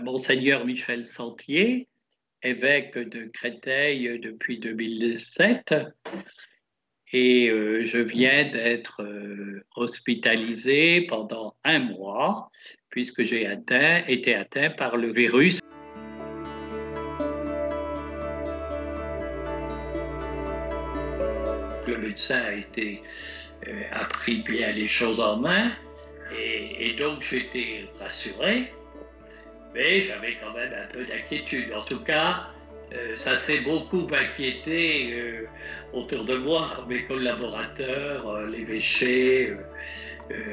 Monseigneur Michel Sentier, évêque de Créteil depuis 2007, et je viens d'être hospitalisé pendant un mois puisque j'ai été atteint par le virus. Le médecin a pris bien les choses en main et donc j'étais rassuré. Mais j'avais quand même un peu d'inquiétude. En tout cas, ça s'est beaucoup inquiété autour de moi, mes collaborateurs, l'évêché,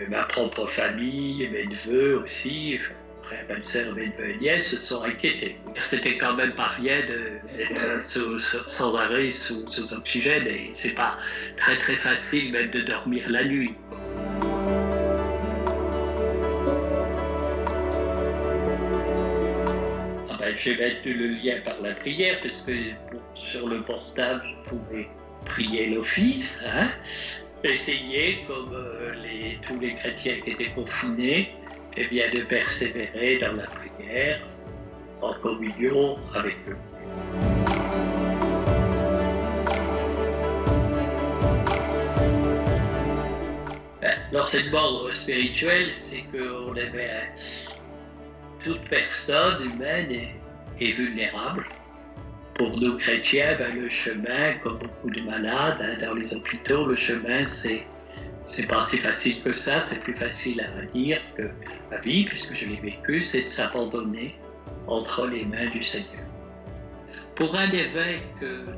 ma propre famille, mes neveux aussi, frères, belles-sœurs, mes neveux et nièces se sont inquiétés. C'était quand même pas rien d'être sans arrêt sous oxygène et c'est pas très très facile même de dormir la nuit. J'ai maintenu le lien par la prière parce que sur le portable, je pouvais prier l'office, essayer, comme tous les chrétiens qui étaient confinés, eh bien, de persévérer dans la prière, en communion avec eux. L'enseignement spirituel, c'est qu'on aimait toute personne humaine est vulnérable. Pour nous chrétiens, le chemin, comme beaucoup de malades dans les hôpitaux, le chemin, c'est pas si facile que ça, c'est plus facile à dire que la vie, puisque je l'ai vécu, c'est de s'abandonner entre les mains du Seigneur. Pour un évêque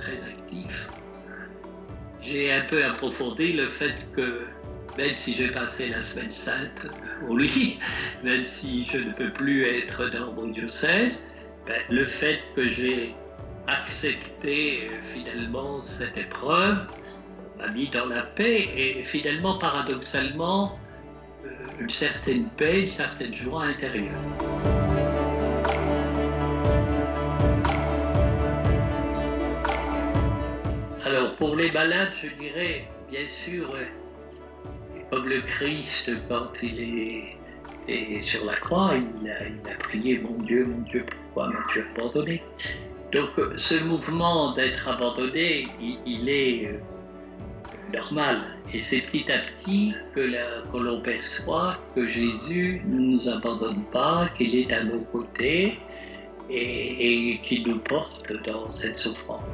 très actif, j'ai un peu approfondi le fait que même si j'ai passé la semaine sainte au lit, même si je ne peux plus être dans mon diocèse, le fait que j'ai accepté finalement cette épreuve m'a mis dans la paix et finalement, paradoxalement, une certaine paix, une certaine joie intérieure. Alors, pour les malades, je dirais, bien sûr, comme le Christ, quand il est sur la croix, il a prié « Mon Dieu, pourquoi m'as-tu abandonné ?» Donc ce mouvement d'être abandonné, il est normal. Et c'est petit à petit que l'on perçoit que Jésus ne nous abandonne pas, qu'il est à nos côtés et qu'il nous porte dans cette souffrance.